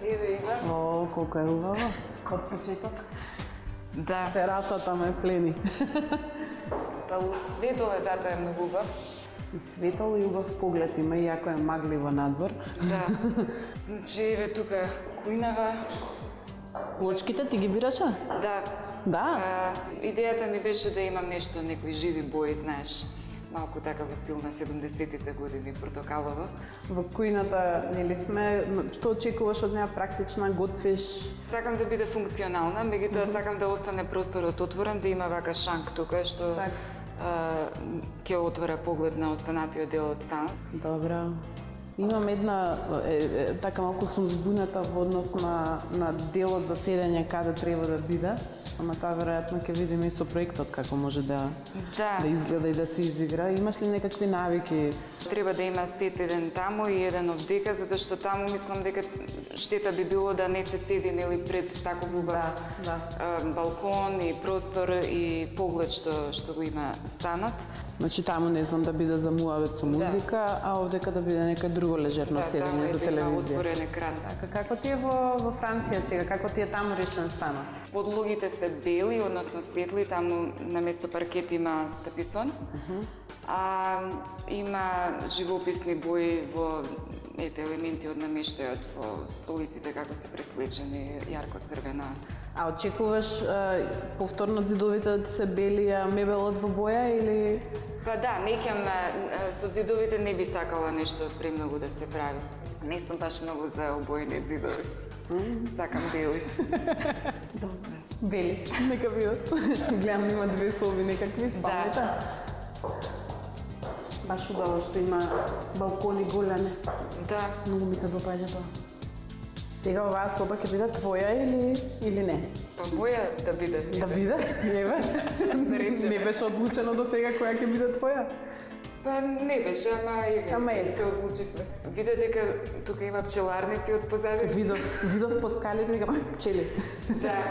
Еве има. О, колко е убаво. Од почеток. Да. Терасата ме плени. Па светол е, затоа е многу убав. И светол и убав поглед има, иако е магливо надвор. Да. Значи, еве тука кујнава. Лочките ти ги бираше? Да. Да. Идејата ми беше да имам нешто, некои живи бои, знаеш, малку така во стил на 70-тите години, портокалово. Во кујната, нели сме, што очекуваш од неа, практична, готвиш? Сакам да биде функционална, меѓутоа сакам да остане просторот отворен, да има вака шанк тука, што ќе отвора поглед на останатиот дел од станот. Добра. Имам една, така малку сум збуната во однос на делот за седење каде треба да биде, ама тоа веројатно ќе видиме и со проектот како може да изгледа и да се изигра. Имаш ли некакви навики? Треба да има сет еден таму и еден овдека, затоа што таму мислам дека штета би било да не се седи нели пред таков убав балкон и простор и поглед што го има станот. Значи таму не знам да биде за муавет со музика, а овдека да биде некој друго лежерно седење за телевизија. Да, отворен екран. Како ти е во Франција сега? Како ти е таму решен станот? Подлогите се бели, односно светли, таму на место паркет има таписон. Има живописни бои во елементи од намештајот во столиците како се преслечени јарко црвена. А очекуваш повторно зидовите да се бели, а мебелот во боја или? Па да, со зидовите не би сакала нешто премногу да се прави. Не сум баш многу за обоени зидови. Сакам бели. Добре. Бели, нека бидат. Гледам има две соби некакви, спалните. Баш убаво што има балкони големи. Да. Многу ми се допаѓа тоа. Сега оваа соба ќе биде твоја или не? Па моја да биде. Да биде? Еве. Не беше одлучено до сега која ќе биде твоја? Па не беше, ама се одлучивме. Виде дека тука има пчеларници од позади. Видов по скалите, викам, пчели. Да.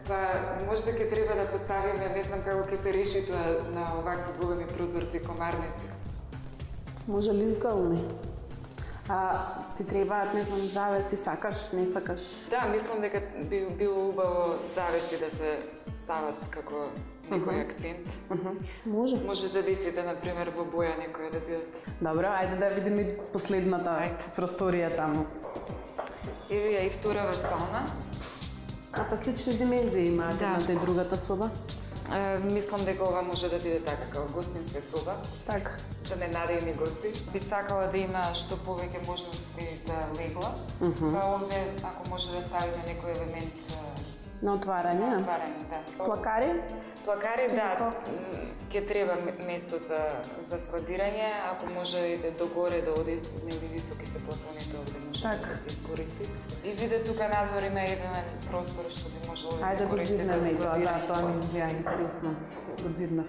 Па може ќе треба да поставиме, не знам како ќе се реши тоа на овакви големи прозорци комарници. Може лизгални. Ти требаат, не знам, завеси, сакаш, не сакаш? Да, мислам дека би било убаво завеси да се стават како некој акцент. Може да висите, например, во боја некоја да бидат. Добро, ајде да видиме последната просторија таму. Еве ја и вторава спална. Па слични димензии има едната и другата соба? Мислам дека ова може да биде така, како гостинска соба. Така. За ненадејни гости. Би сакала да има што повеќе можности за легла. Па овде, ако може да ставиме некој елемент на отварање. На отварање, да. Плакари? Плакари, да. Ќе треба место за складирање. Ако може иде догоре да оди нели високи се плафоните, овде може да се искористи. И виде тука надвор има еден простор што би можело да се користи за складирање. Ајде да тоа ми изгледа интересно. Го виднав.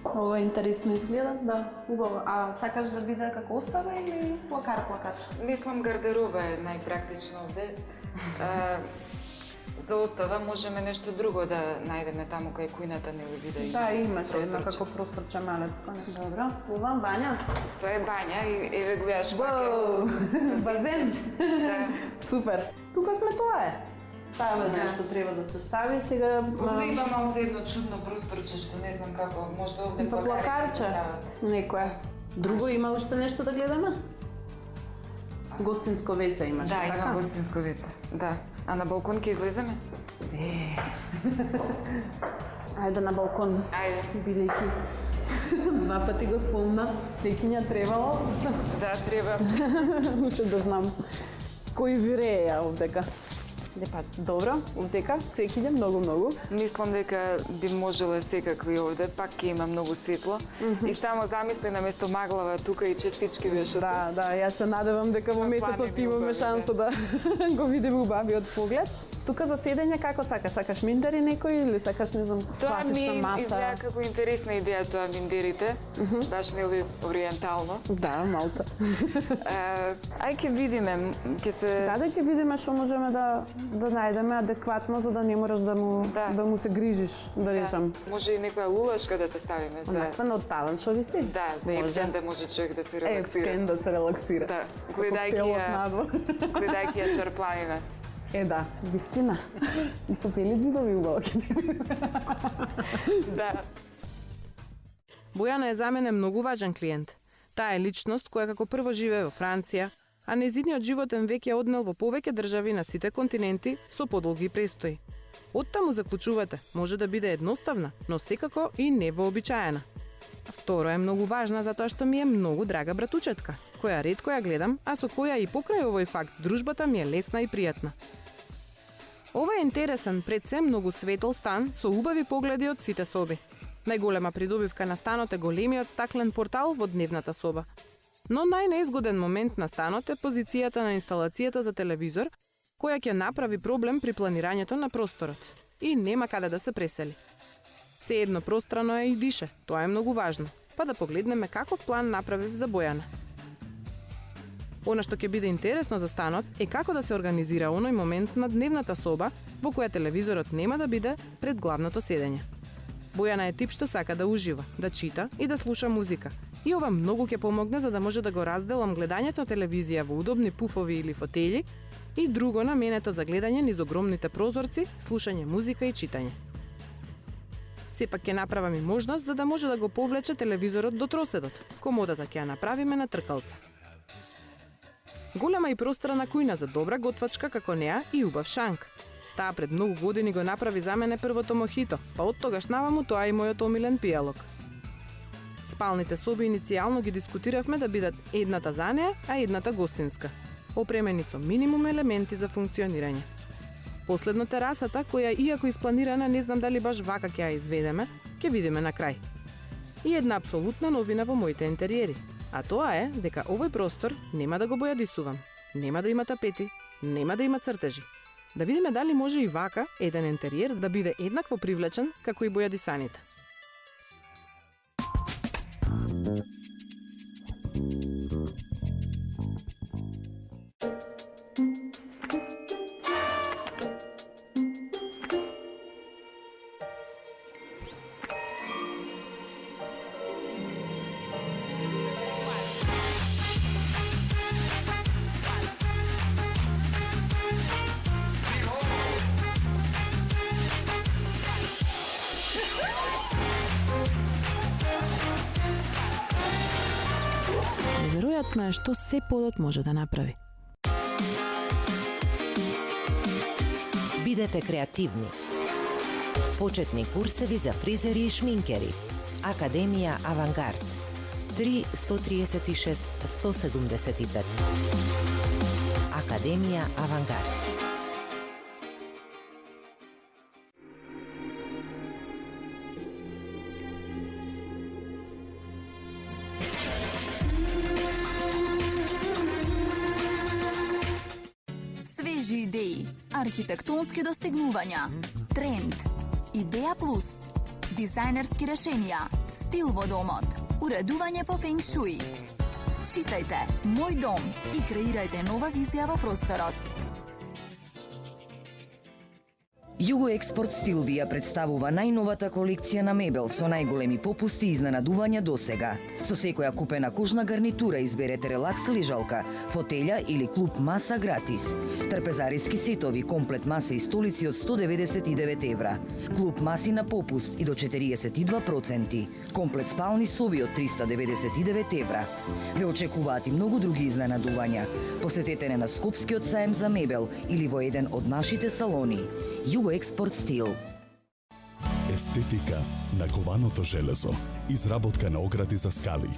Ова интересно изгледа, да, убаво. А сакаш да биде како остава или плакар? Мислам гардероба е најпрактично овде. За остава можеме нешто друго да најдеме таму кај кујната нели биде. Да, имаше едно како просторче малецко. Добро. Ова бања? Тоа е бања и еве гледаш базен. Да. Супер. Тука сме, тоа е. Ставаме нешто треба да се стави сега. Овде има малку едно чудно просторче што не знам како, може овде плакарче. Некое. Друго има уште нешто да гледаме? Гостинско веце имаше, така? Да, има гостинско веце. Да. А на балкон ќе излеземе? Ајде на балкон. Ајде. Бидејќи два пати го спомна, свеќиња требало. Да, треба. Уште да знам кој виреја овдека. Добро, овдека, цвеќиња многу. Мислам дека би можеле секакви овде, пак ќе има многу светло. И само замисли на место маглава тука и честички беше. Да, јас се надевам дека во месецот имаме шанса да го видиме убавиот поглед. Тука за седење како сакаш? Сакаш миндери некој или сакаш, не знам, Тоа ми класична маса? изгледа како интересна идеја тоа миндерите, баш не ориентално. Да, малта. Ај ќе видиме, ќе се... Да, ќе видиме што можеме да најдеме адекватно, за да не мораш да му се грижиш, да речам. Може и некоја лулашка да се ставиме за... Након од таван, што ви си? Да, за епсен да може човек да се релаксира. Епсен да се релаксира. Да, гледајќи ја Шарпланина. Да, вистина. И со пели видови убаво. Да. Бојана е за мене многу важен клиент. Таа е личност која како прво живее во Франција, а нејзиниот животен век ја однел во повеќе држави на сите континенти со подолги престои. Оттаму заклучувате, може да биде едноставна, но секако и невообичаена. Второ е многу важна затоа што ми е многу драга братучетка, која ретко ја гледам, а со која и покрај овој факт дружбата ми е лесна и пријатна. Ова е интересен, пред се многу светол стан со убави погледи од сите соби. Најголема придобивка на станот е големиот стаклен портал во дневната соба. Но најнеизгоден момент на станот е позицијата на инсталацијата за телевизор, која ќе направи проблем при планирањето на просторот и нема каде да се пресели. Сеедно пространо е и дише, тоа е многу важно, па да погледнеме каков план направив за Бојана. Она што ќе биде интересно за станот е како да се организира оној момент на дневната соба во која телевизорот нема да биде пред главното седење. Бојана е тип што сака да ужива, да чита и да слуша музика. И ова многу ќе помогне за да може да го разделам гледањето телевизија во удобни пуфови или фотели и друго наменето за гледање низ огромните прозорци, слушање музика и читање. Сепак ќе направам и можност за да може да го повлече телевизорот до троседот. Комодата ќе ја направиме на тркалца. Голема и пространа кујна за добра готвачка како неа и убав шанк. Таа пред многу години го направи за мене првото мохито, па од тогаш наваму тоа е мојот омилен пијалок. Спалните соби иницијално ги дискутиравме да бидат едната за неа, а едната гостинска, опремени со минимум елементи за функционирање. Последно терасата, која иако испланирана, не знам дали баш вака ќе ја изведеме, ќе видиме на крај. И една апсолутна новина во моите интериери, а тоа е дека овој простор нема да го бојадисувам, нема да има тапети, нема да има цртежи. Да видиме дали може и вака еден интериер да биде еднакво привлечен како и бојадисаните. Неверојатно е што се подот може да направи. Бидете креативни. Почетни курсеви за фризери и шминкери. Академија Авангард. 3 136 175. Академија Авангард. Свежи идеи, архитектонски достигнувања, тренд, идеја плюс, дизајнерски решенија, стил во домот, уредување по фенг шуи. Читајте Мој дом и креирајте нова визија во просторот. Югоекспорт Стил ви ја представува најновата колекција на мебел со најголеми попусти и изненадувања досега. Со секоја купена кожна гарнитура изберете релакс лежалка, фотелја или клуб маса гратис. Трпезариски сетови, комплет маса и столици од 199 евра. Клуб маси на попуст и до 42%. Комплет спални соби од 399 евра. Ве очекуваат и многу други изненадувања. Посетете не на Скопскиот саем за мебел или во еден од нашите салони. Югоекспорт Стил. Естетика на кованото железо. Изработка на огради за скали.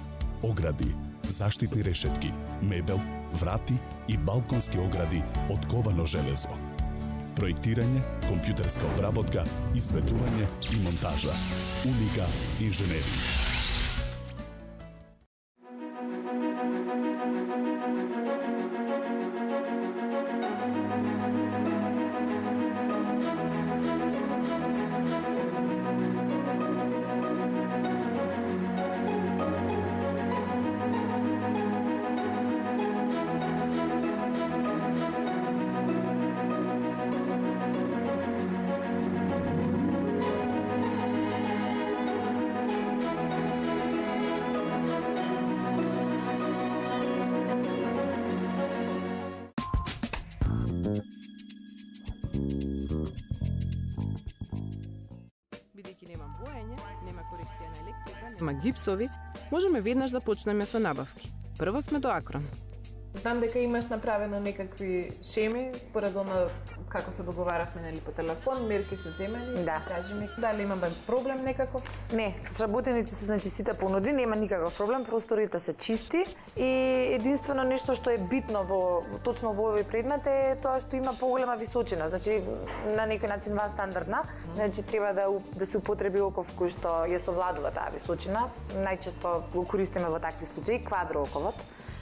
Огради, заштитни решетки, мебел, врати и балконски огради од ковано железо. Проектирање, компјутерска обработка, изведување и монтажа. Уника инженери. ма гипсови, можеме веднаш да почнеме со набавки. Прво сме до Акрон. Знам дека имаш направено некакви шеми според она како се договаравме нели по телефон, мерки се земени. Да. Кажи ми дали имаме проблем некаков? Не, сработените се значи сите понуди, нема никаков проблем, просторите се чисти и единствено нешто што е битно точно во овој предмет е тоа што има поголема височина, значи на некој начин стандардна, значи треба да се употреби оков кој што ја совладува таа височина. Најчесто го користиме во такви случаи квадрооковот.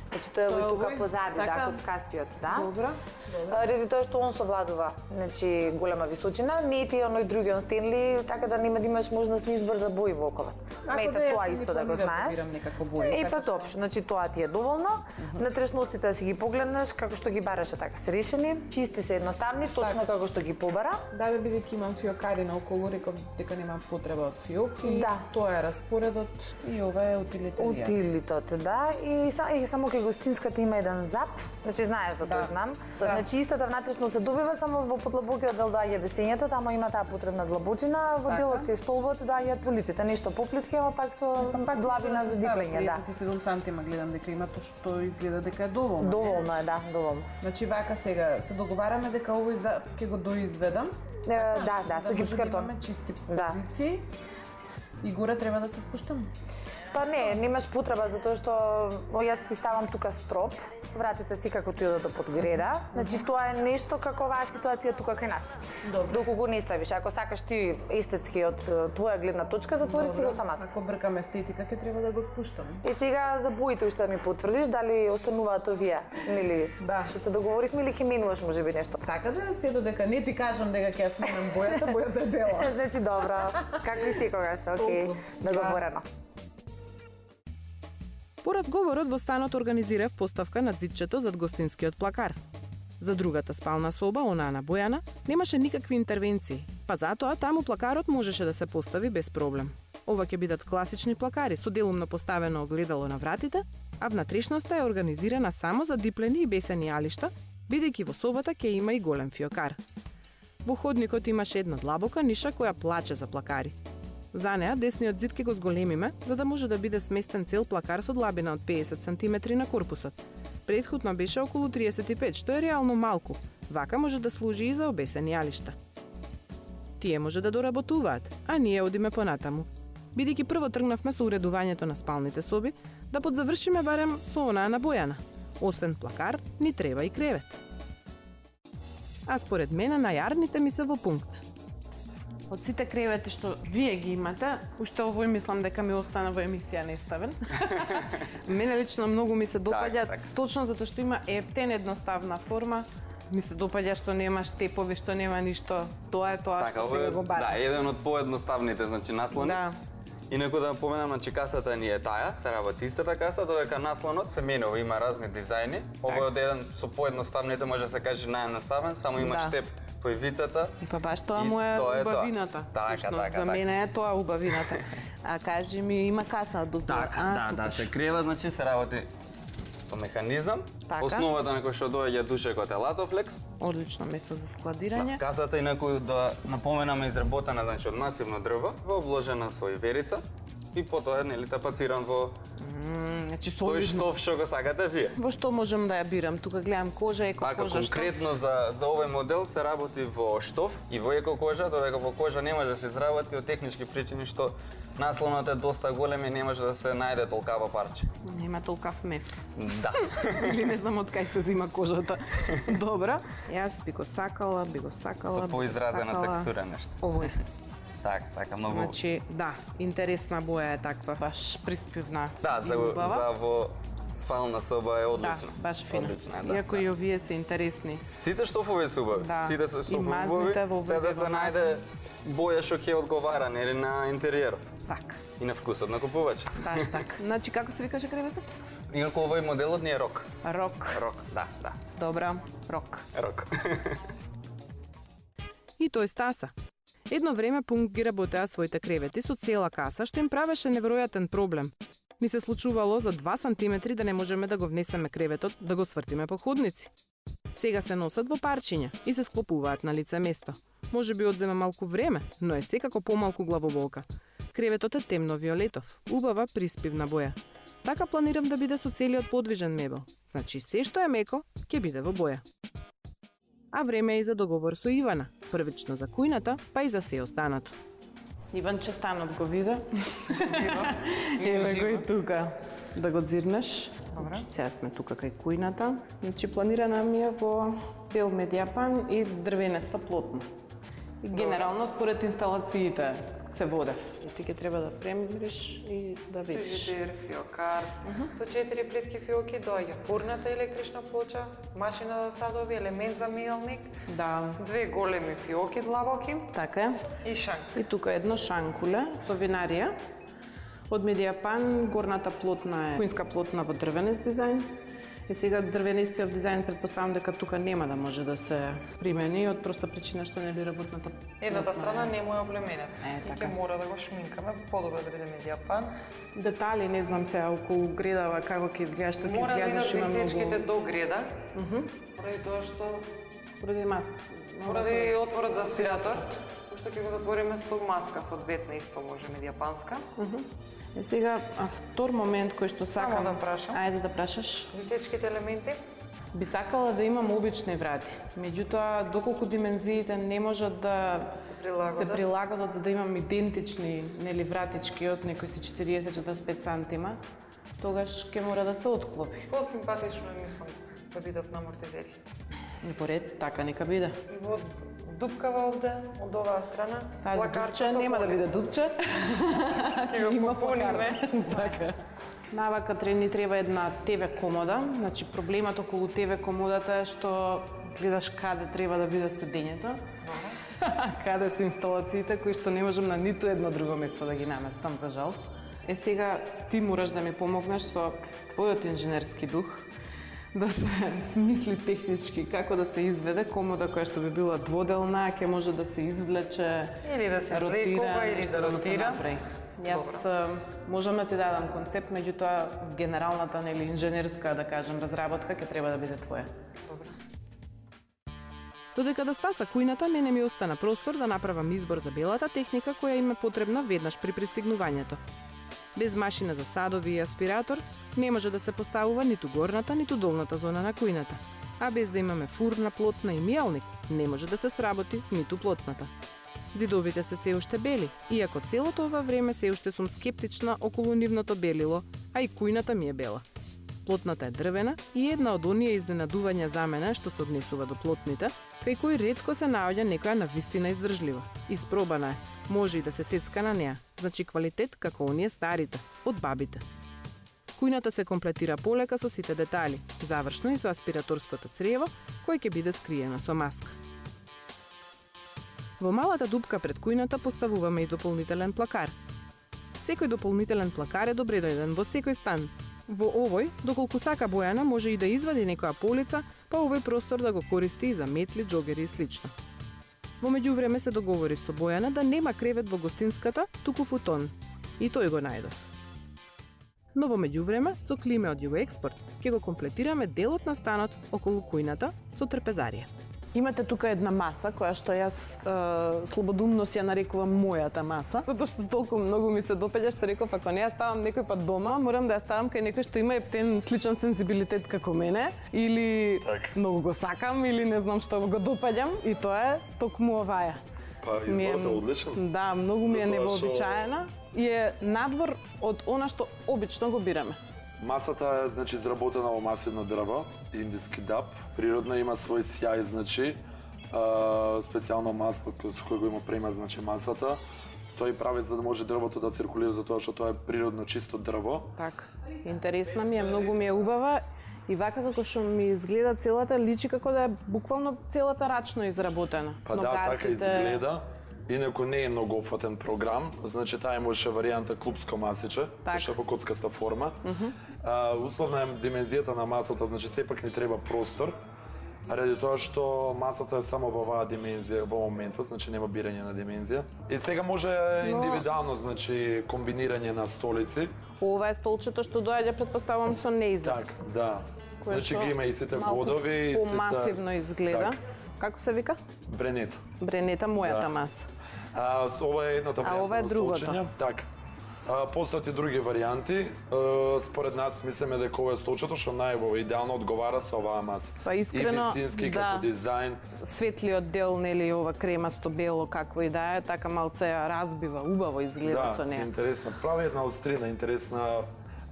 Значи тоа е овој тука позади, да, код кастиот, да. Добро. Ради тоа што он совладува, значи голема височина, не е оној другиот Стенли, така да нема да имаш можност ни избор за бои во оковот. Мета тоа исто да го знаеш. И па топш, значи тоа ти е доволно. Внатрешностите да си ги погледнеш како што ги бараше, така се решени. Чисти се едноставни, точно како што ги побара. Да, бидејќи имам фиокари наоколу, реков дека немам потреба од фиоки. Да. Тоа е распоредот и ова е утилитаријат. Утилитот, да. И само кај гостинската има еден зап, значи знаеш за тоа знам. Значи истата внатрешност се добива, само во подлабокиот дел доаѓа бесењето, тамо има таа потребна длабочина, во делот кај столбот доаѓаат полиците, нешто поплитки, ама пак со длабина за диплење, да. 37 сантима гледам дека има тоа што изгледа дека е доволно. Доволно е, да, доволно. Значи вака сега се договараме дека овој ќе го доизведам. Да, со гипскартон. Да имаме чисти позиции. И горе треба да се спуштам. Па не, немаш потреба затоа што јас ти ставам тука строп, вратите си како ти одат под греда. Значи тоа е нешто како оваа ситуација тука кај нас. Доколку го не ставиш, ако сакаш ти естетски од твоја гледна точка, затвори си го самата. Ако бркам естетика, ќе треба да го спуштам. И сега за боите уште да ми потврдиш дали остануваат овие, нели? Да. Што се договоривме или ќе менуваш можеби нешто? Така да се додека не ти кажам дека ќе ја сменам бојата е бела. Значи добро, какви секогаш, окей, договорено. По разговорот во станот организирав поставка на зидчето зад гостинскиот плакар. За другата спална соба, онаа на Бојана, немаше никакви интервенции, па затоа таму плакарот можеше да се постави без проблем. Ова ќе бидат класични плакари со делумно поставено огледало на вратите, а внатрешноста е организирана само за диплени и бесени алишта, бидејќи во собата ќе има и голем фиокар. Во ходникот имаше една длабока ниша која плаче за плакари. За неа десниот зид ќе го зголемиме, за да може да биде сместен цел плакар со длабина од 50 см на корпусот. Претходно беше околу 35, што е реално малку. Вака може да служи и за обесени алишта. Тие може да доработуваат, а ние одиме понатаму. Бидејќи прво тргнавме со уредувањето на спалните соби, да подзавршиме барем со онаа на Бојана. Освен плакар, ни треба и кревет. А според мене најарните ми се во пункт. Од сите кревети што вие ги имате, уште овој мислам дека ми остана во емисија неставен. Мене лично многу ми се допаѓа, точно затоа што има ептен, едноставна форма. Ми се допаѓа што нема штепови, што нема ништо. Тоа е тоа што се го бара. Да, еден од поедноставните, значи наслони. Да. Инаку да поменам, значи касата ни е таа, се работи истата каса, додека наслонот се менува, има разни дизајни. Овој од еден со поедноставните може да се каже наједноставен, само има штеп по ивицата. И па баш тоа му е убавината. Така. За мене е тоа убавината. А кажи ми, има каса доздолу. Да, се крива, значи се работи со механизам. Основата на кој што доаѓа душекот е Latoflex. Одлично место за складирање. Касата инаку да напоменаме изработена значи од масивно дрво, обложена со иверица и потоа нели тапациран во значи тој штоф што го сакате вие. Во што можам да ја бирам? Тука гледам кожа, еко така, кожа. Конкретно за овој модел се работи во штоф и во еко кожа, додека во кожа не може да се изработи од технички причини што наслонот е доста голем и не може да се најде толкава парче. Нема толкав меф. Да. Или не знам од кај се зима кожата. Добро. Јас би го сакала. Со поизразена текстура нешто. Овој. Така, многу. Значи, да, интересна боја е таква, баш приспивна. Да, за во спална соба е одлично. Да, баш фина. Да, иако и овие се интересни. Сите штофови се убави. Да. Сите се и мазните во се да се најде боја што ќе одговара нели на интериерот. Така. И на вкусот на купувач. Баш така. Значи како се викаше креветот? Инаку овој моделот ни е рок. Рок, да. Добра, рок. И тој стаса. Едно време Пункт ги работеа своите кревети со цела каса, што им правеше неверојатен проблем. Ни се случувало за 2 сантиметри да не можеме да го внесеме креветот, да го свртиме по ходници. Сега се носат во парчиња и се склопуваат на лице место. Може би одзема малку време, но е секако помалку главоболка. Креветот е темно-виолетов, убава приспивна боја. Така планирам да биде со целиот подвижен мебел. Значи се што е меко, ќе биде во боја. А време е и за договор со Ивана, првично за кујната, па и за се останато. Иванче, станот го виде. Еве го и тука. Да го дзирнеш. Добре. Сега сме тука кај кујната. Значи планирана ми е во бел медијапан и дрвенеста плотна. И генерално според инсталациите се водев. И ти ќе треба да премериш и да видиш. Фрижидер, фиокар, со 4 плитки фиоки доаѓа фурната електрична плоча, машина за садови, елемент за миелник, Да. 2 големи фиоки длабоки Така е. и шанк. И тука едно шанкуле со винарија. Од медијапан, горната плотна е куинска плотна во дрвенест дизајн. И сега дрвенестиот дизајн предпоставам дека тука нема да може да се примени од проста причина што нели работната Едната страна не му е облеменета. И така. ќе мора да го шминкаме, подобро да биде медијапан. детали, не знам сега околу гредава како ќе изгледа, што ќе Мора да изгледа, идат што има пресечките многу. до греда, поради тоа што Поради маска. поради отворот за аспиратор, што ќе го затвориме со маска соодветна исто може медијапанска. Е сега втор момент кој што сакам да прашам. Ајде да прашаш. Висечките елементи, Би сакала да имам обични врати. Меѓутоа, доколку димензиите не можат да се прилагодат за да имам идентични нели вратички од некои си 40-45 сантима, тогаш ќе мора да се отклопи. по-симпатично е, мислам, да бидат на амортизери. И поред, така нека биде. И во дупкава овде, од оваа страна, Тази дупче нема да биде дупче. Ќе го пополниме. Така. Навака ни треба една ТВ комода. Значи проблемот околу ТВ комодата е што гледаш каде треба да биде седењето. Каде се инсталациите кои што не можам на ниту едно друго место да ги наместам, за жал. Е сега ти мораш да ми помогнеш со твојот инженерски дух да се смисли технички како да се изведе комода која што би била дводелна, ќе може да се извлече, Или да се влекува, или нешто да се ротира. направи. Јас можам да ти дадам концепт, меѓутоа генералната нели инженерска, да кажем, разработка ќе треба да биде твоја. Добро. Додека да стаса кујната, мене ми остана простор да направам избор за белата техника која им е потребна веднаш при пристигнувањето. Без машина за садови и аспиратор не може да се поставува ниту горната, ниту долната зона на кујната. А без да имаме фурна, плотна и мијалник, не може да се сработи ниту плотната. Зидовите се уште бели, иако целото ова време се уште сум скептична околу нивното белило, а и кујната ми е бела. Плотната е дрвена и една од оние изненадувања за мене што се однесува до плотните, кај кои ретко се наоѓа некоја навистина издржлива. Испробана е, може и да се сецка на неа, значи квалитет како оние старите, од бабите. Кујната се комплетира полека со сите детали, завршно и со аспираторското црево, кој ќе биде скриено со маска. Во малата дупка пред кујната поставуваме и дополнителен плакар. Секој дополнителен плакар е добредојден во секој стан. Во овој, доколку сака Бојана, може и да извади некоја полица, па овој простор да го користи и за метли, џогери и слично. Во меѓувреме се договори со Бојана да нема кревет во гостинската, туку футон. И тој го најдов. Но во меѓувреме, со Климе од Југоекспорт, ќе го комплетираме делот на станот околу кујната со трпезарија. Имате тука една маса која што јас слободумно си ја нарекувам мојата маса, затоа што толку многу ми се допаѓа што реков ако не ја ставам некој пат дома, морам да ја ставам кај некој што има ептен сличен сензибилитет како мене или многу го сакам или не знам што го допаѓам и тоа е токму оваја. Па изгледа одлично. Да, многу ми е Затоа што- невообичаена и е надвор од она што обично го бираме. Масата е значи изработена во масивно дрво, индиски даб. Природно има свој сјај, значи специјално масло со кое го има примат значи масата. Тој прави за да може дрвото да циркулира затоа што тоа е природно чисто дрво. Така. Интересна ми е, многу ми е убава и вака како што ми изгледа целата личи како да е буквално целата рачно изработена. Па да, така изгледа. Инаку не е многу опфатен програм, значи таа имаше варијанта клупско масиче, што е во коцкаста форма. Условна е димензијата на масата, значи сепак ни треба простор, ради тоа што масата е само во оваа димензија во моментот, значи нема бирање на димензија. И сега може индивидуално, значи комбинирање на столици. Ова е столчето што доаѓа предпоставувам со нејза. Так, да. Кое Значи што ги има и сите малку водови и сите помасивно изгледа. Так. Како се вика? Бренет. Бренета, мојата Да. маса. Ова е едната варијанта. ова е на другото. столчење. Така. Постојат и други варијанти. Според нас мислиме дека ова е столчето што најво идеално одговара со оваа маса. Па искрено, и вистински да. како дизајн. Светлиот дел, нели, ова кремасто бело какво и да е, така малце ја разбива, убаво изгледа со неа. Интересна. Прави една острина, интересна.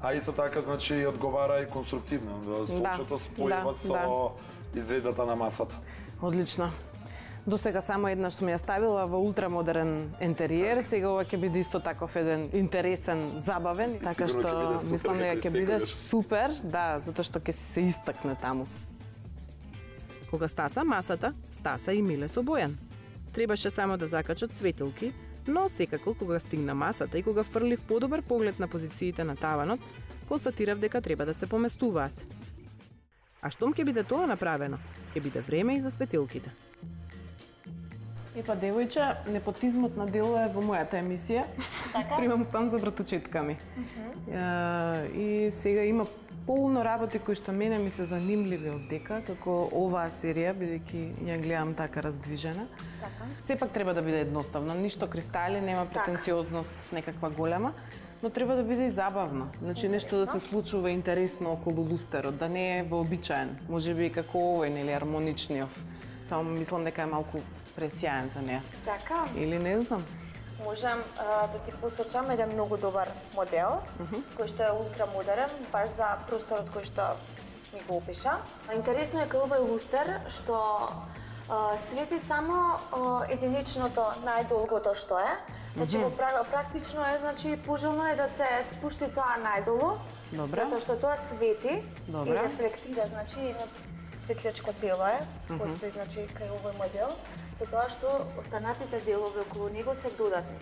А исто така, значи, и одговара и конструктивно. Столчето спојува со изведбата на масата. Одлично. До сега само еднаш сум ја ставила во ултрамодерен интериер, сега ова ќе биде исто таков еден интересен, забавен, така Сигурно ќе што биде супер, мислам дека како ќе биде секогаш. супер, да, затоа што ќе се истакне таму. Кога стаса масата, стаса и Миле со Бојан. Требаше само да закачат светилки, но секако кога стигна масата и кога фрлив подобар поглед на позициите на таванот, констатирав дека треба да се поместуваат. А штом ќе биде тоа направено, ќе биде време и за светилките. Епа, девојче, непотизмот на дело е во мојата емисија. Примам стан за враточетка ми. И сега има полно работи кои што мене ми се занимливи од дека, како оваа серија, бидејќи ја гледам така раздвижена. Сепак треба да биде едноставно, ништо кристали, нема претенциозност некаква голема, но треба да биде и забавно. Значи нешто да се случува интересно околу лустерот, да не е вообичаен. Можеби како овој, нели, армоничниот. Само мислам дека е малку пресјаен за неа. Така, Или не знам. можам да ти посочам еден многу добар модел, кој што е ултрамодерен, баш за просторот кој што ми го опиша. Интересно е кај овој лустер што свети само единичното најдолгото што е. Значи практично е, значи пожелно е да се спушти тоа најдолу. Добре. Затоа што тоа свети Добре. и рефлектира, значи едно светличко бело е, постои значи кај овој модел, затоа што останатите делови околу него се додатни.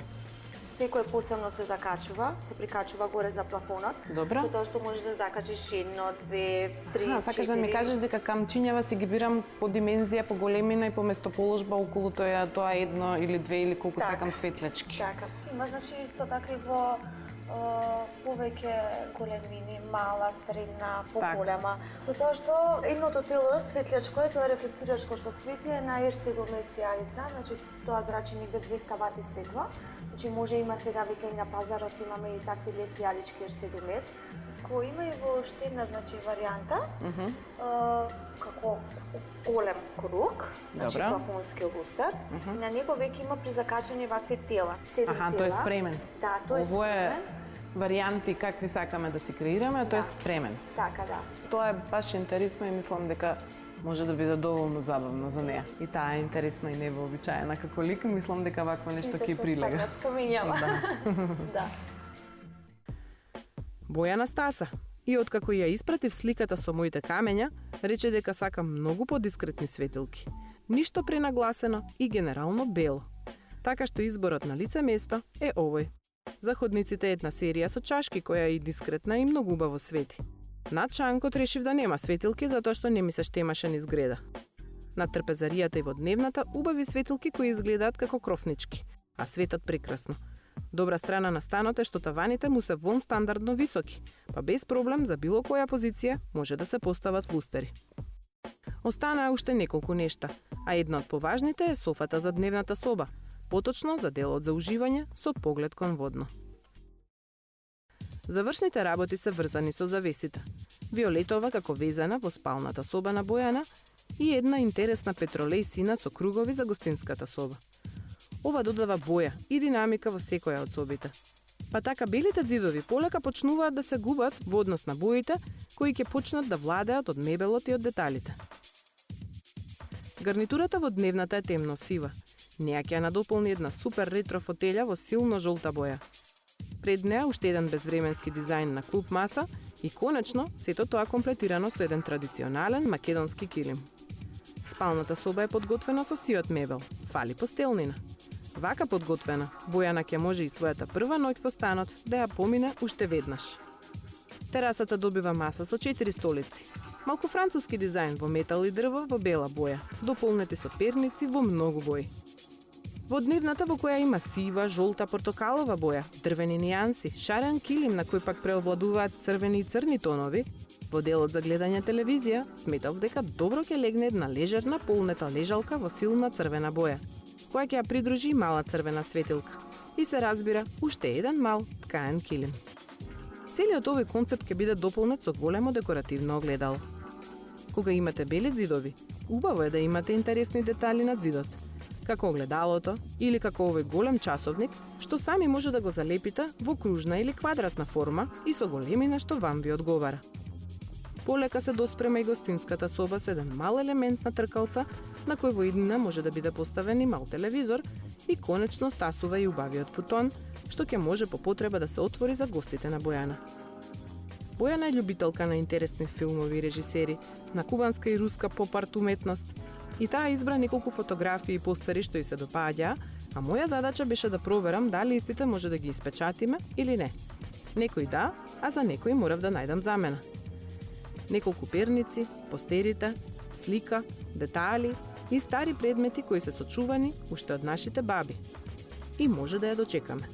Секој посебно се закачува, се прикачува горе за плафонот. Добре. Затоа што можеш да закачиш 1, 2, 3, 4. Сакаш да ми кажеш дека камчињава си ги бирам по димензија, по големина и по местоположба околу тоа едно или две или колку Така. сакам светлечки. Така. Има значи исто така и во повеќе големини, мала, средна, поголема. Затоа што едното тело светлечко е, тоа рефлектирачко што свети е на R17 јарица, значи тоа зрачи негде 200 вати светло. Значи може има сега веќе и на пазарот имаме и такви лед јалички R17, кој има и во уште една значи варијанта, како голем круг, значи Добра. плафонски лустер. На него веќе има призакачани вакви тела, 7 тела. Аха, тој е спремен. Да, тој е Ово е спремен. варијанти какви сакаме да си креираме, а тој е спремен. Така, да. Тоа е баш интересно и мислам дека може да биде доволно забавно за неа. И таа е интересна и невообичаена како лик, мислам дека вакво нешто ќе прилега. Помињава. Да. Бојана стаса. И откако ја испратив сликата со моите камења, рече дека сака многу подискретни светилки. Ништо пренагласено и генерално бело. Така што изборот на лице место е овој. За ходниците една серија со чашки која е и дискретна и многу убаво свети. Над чанкот решив да нема светилки затоа што не ми се штемаше низ греда. На трпезаријата и во дневната убави светилки кои изгледаат како крофнички, а светат прекрасно. Добра страна на станот е што таваните му се вон стандардно високи, па без проблем за било која позиција може да се постават лустери. Останаа уште неколку нешта, а една од поважните е софата за дневната соба, поточно за делот за уживање со поглед кон водно. Завршните работи се врзани со завесите. Виолетова како везена во спалната соба на Бојана и една интересна петролеј сина со кругови за гостинската соба. Ова додава боја и динамика во секоја од собите. Па така белите ѕидови полека почнуваат да се губат во однос на боите кои ќе почнат да владеат од мебелот и од деталите. Гарнитурата во дневната е темно сива. Неа ќе ја надополни една супер ретро фотелја во силно жолта боја. Пред неа уште еден безвременски дизајн на клуб маса и конечно сето тоа комплетирано со еден традиционален македонски килим. Спалната соба е подготвена со сиот мебел, фали постелнина. Вака подготвена, Бојана ќе може и својата прва ноќ во станот да ја помине уште веднаш. Терасата добива маса со 4 столици. Малку француски дизајн во метал и дрво во бела боја, дополнети со перници во многу бои. Во дневната во која има сива, жолта, портокалова боја, дрвени нијанси, шарен килим на кој пак преовладуваат црвени и црни тонови, во делот за гледање телевизија сметав дека добро ќе легне една лежерна полнета лежалка во силна црвена боја. која ќе ја придружи и мала црвена светилка. И се разбира, уште еден мал ткаен килим. Целиот овој концепт ќе биде дополнет со големо декоративно огледало. Кога имате бели ѕидови, убаво е да имате интересни детали над ѕидот, како огледалото или како овој голем часовник, што сами може да го залепите во кружна или квадратна форма и со големина што вам ви одговара. Полека се доспрема и гостинската соба со еден мал елемент на тркалца, на кој во иднина може да биде поставен и мал телевизор и конечно стасува и убавиот футон, што ќе може по потреба да се отвори за гостите на Бојана. Бојана е љубителка на интересни филмови и режисери, на кубанска и руска поп-арт уметност, и таа избра неколку фотографии и постери што ѝ се допаѓаа, а моја задача беше да проверам дали истите може да ги испечатиме или не. Некои да, а за некои морав да најдам замена. Неколку перници, постерите, слика, детали и стари предмети кои се сочувани уште од нашите баби. И може да ја дочекаме.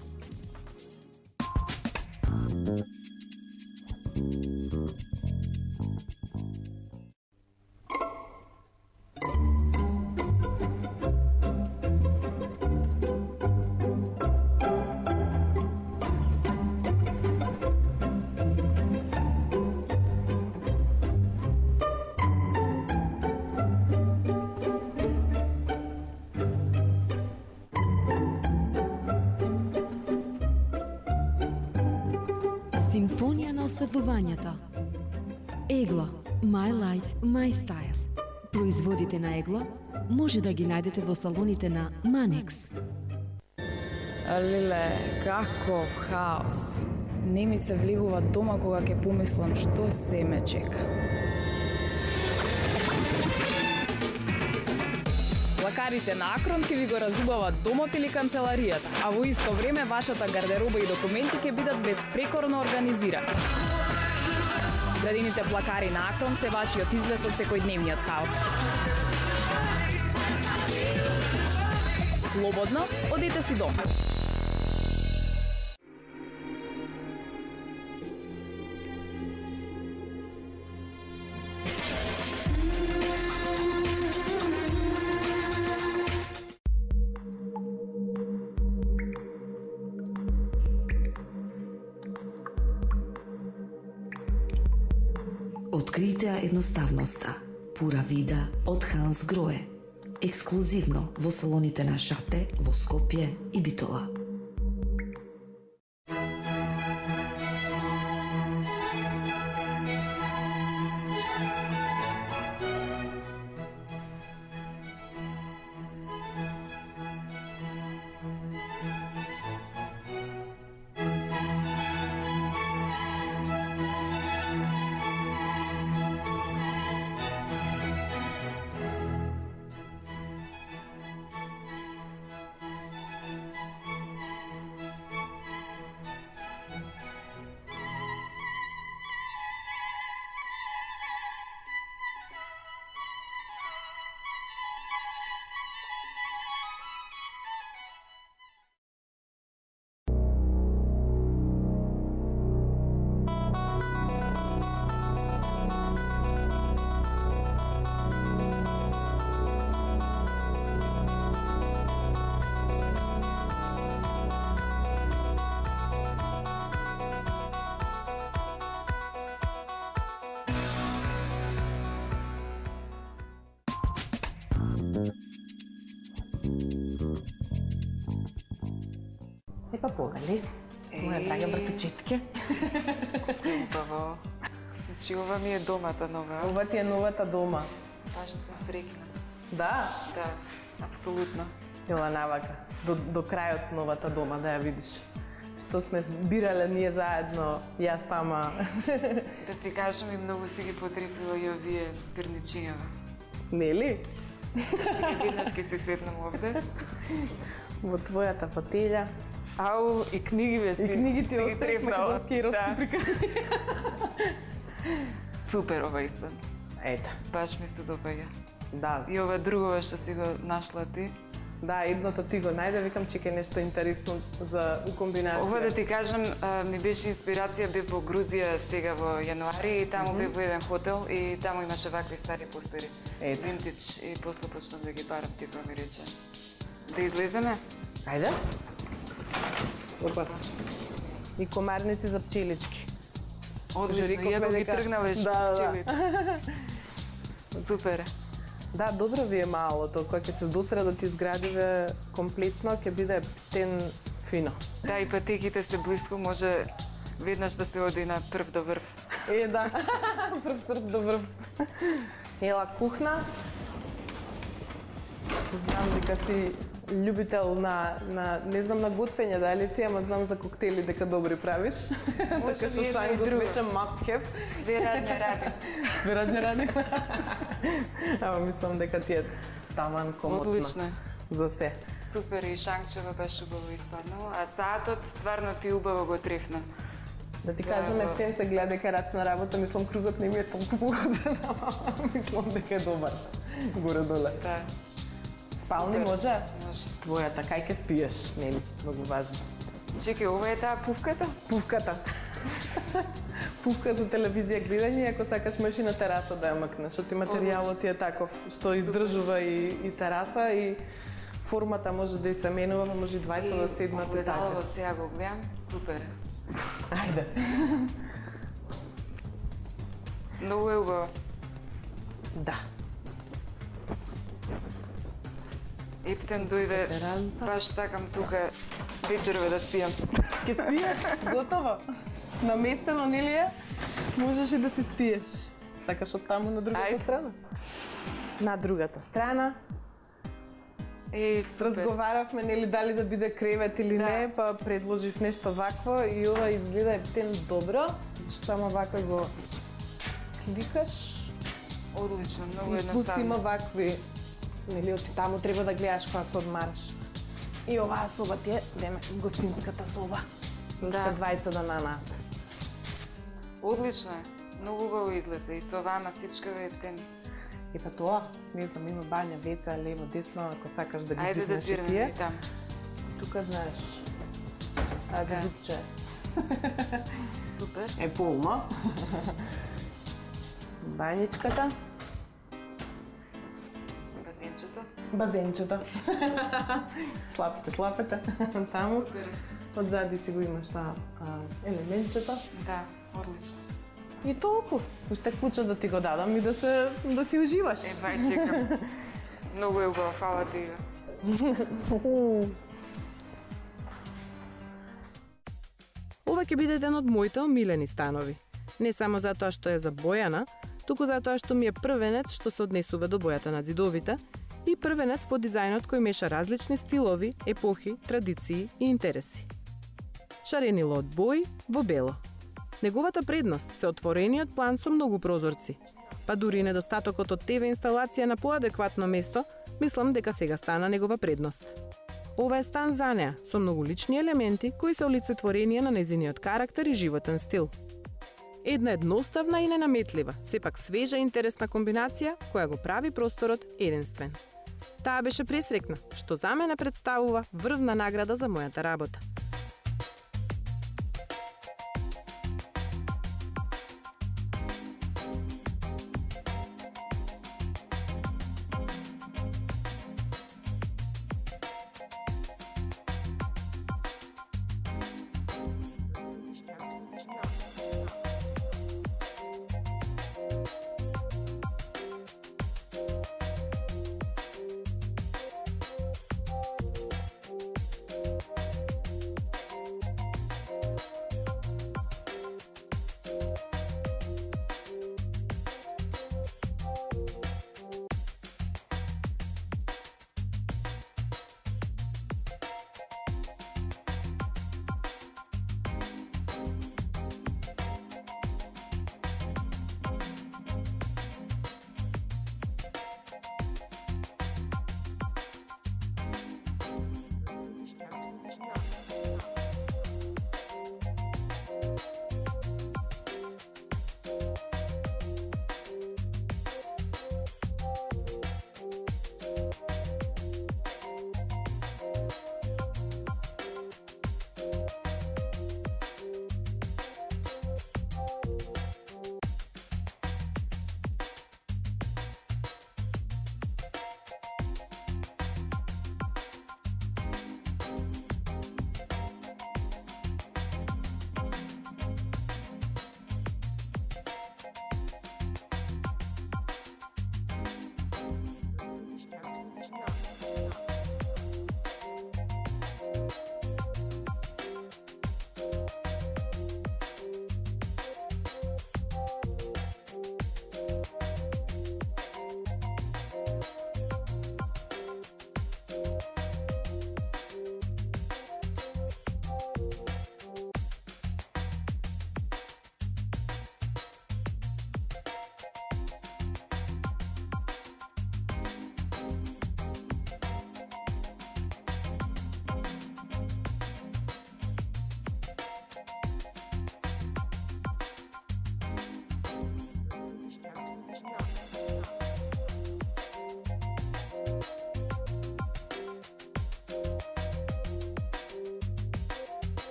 Симфонија на осветлувањето. Егло. My Light, My Style. Производите на Егло може да ги најдете во салоните на Manex. Леле, каков хаос. Не ми се влегува дома кога ќе помислам што се ме чека. Плакарите на Акрон ќе ви го разубават домот или канцеларијата, а во исто време вашата гардероба и документи ќе бидат безпрекорно организирани. Градените плакари на Акрон се вашиот излез од секојдневниот хаос. Слободно, одете си дома. Открите едноставноста. Пура вида од Ханс Грое. Ексклузивно во салоните на Шате во Скопје и Битола. Епа погали, моја драга братучетке. Убаво. Значи, ова ми е домата нова. Ова ти е новата дома. Баш сум среќна. Да? Да, апсолутно. Ела навака, до крајот новата дома, да ја видиш. Што сме бирале ние заедно, ја сама. Да ти кажам, и многу си ги потрефила и овие перничињава. Нели? Еднаш ке се седнам овде. Во твојата фотелја. Ау, и книги бе си. И книги ти оставив македонски и руски приказни. Супер ова истон. Ета. Баш ми се допаѓа. Да. И ова другое што си го нашла ти. Да, едното ти го најде, викам че ке нешто интересно за комбинација. Ова да ти кажам, ми беше инспирација, бев во Грузија сега во јануари и таму бев во еден хотел и таму имаше вакви стари постери. Винтидж и после почнав да ги барам, ти кој ми рече. Да излеземе? Ајде. Опа. И комарници за пчелички. Одлично, иако ги тргнале пчелите. Супер. Да, добро ви е малото, кога ќе се досредат изградиве комплетно, ќе биде птен фино. Да, и патеките се близко, може веднаш да се оди на прв до врв. Да, прв до врв. Ела кухна. Знам дека си љубител на не знам на готвење дали си, ама знам за коктели дека добри правиш. Така што шангот беше must have. Све радне ради. Ама мислам дека ти е таван комотно. Одлично. За се. Супер, и шангчево беше убаво испаднало, а саатот стварно ти убаво го трефна. Да ти кажам, ефтен се гледа дека рачна работа, мислам кругот не ми е толку погоден, ама мислам дека е добар. Горе-доле. Да. Спални може? Може. Твојата, кај ке спиеш, нели? Многу важно. Чекай, ова е таа пувката? Пувката. Пувка за телевизија гледање, ако сакаш можеш и на тераса да ја мъкнеш, оти материјалот ти е таков, што издржува и тераса и формата може да и се менува, може и двајца да седнат и така. Огледалово сега го гледам, супер. Ајде. Многу е убаво. Да. Ептен дојде, баш сакам тука вечерве да спијам. Ке спиеш? Готово? Наместено, нели е? Можеш и да си спиеш. Сакаш од таму на другата страна? На другата страна. Супер. Разговаравме, нели, дали да биде кревет или не, па предложив нешто вакво и ова изгледа ептен добро, зашто само вака го кликаш. Одлично, многу И плюс едноставно. има вакви, нели, оти таму треба да гледаш кога се одмараш. И оваа соба ти е, гостинската соба. Уште двајца да нанаат. Одлично е. Многу убаво излезе и со оваа масичка ептен. И па тоа, не знам, има бања, веца, лево, десно, ако сакаш да ги Ајде да цикнеш и тирнеме тие. и там. Тука знаеш, тази дупче. Супер. Е полно. Бањичката. Базенчето. Базенчето. Шлапите. Таму. Одзади си го имаш таа елементчето. Да, одлично. И толку. Уште клуча да ти го дадам и да си уживаш. Бај, чекам. Многу е убаво, фала ти. Ова ќе биде еден од моите омилени станови. Не само затоа што е за Бојана, туку затоа што ми е првенец што се однесува до бојата на ѕидовите и првенец по дизајнот кој меша различни стилови, епохи, традиции и интереси. Шаренило од бои во бело. Неговата предност се отворениот план со многу прозорци. Па дури и недостатокот од ТВ инсталација на поадекватно место, мислам дека сега стана негова предност. Ова е стан за неа, со многу лични елементи кои се олицетворенија на незиниот карактер и животен стил. Една едноставна и ненаметлива, сепак свежа и интересна комбинација која го прави просторот единствен. Таа беше пресрекна, што за мене представува врвна награда за мојата работа.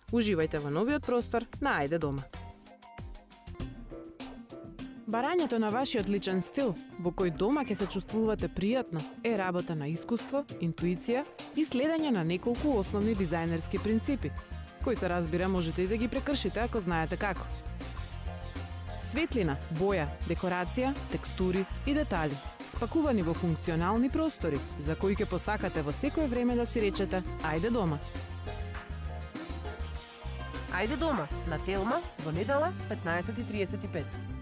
Уживајте во новиот простор на Ајде дома. Барањето на вашиот личен стил, во кој дома ќе се чувствувате пријатно, е работа на искуство, интуиција и следење на неколку основни дизајнерски принципи, кои се разбира можете и да ги прекршите ако знаете како. Светлина, боја, декорација, текстури и детали, спакувани во функционални простори, за кои ќе посакате во секое време да си речете Ајде дома. Ајде дома, на Телма, во недела, 15:35.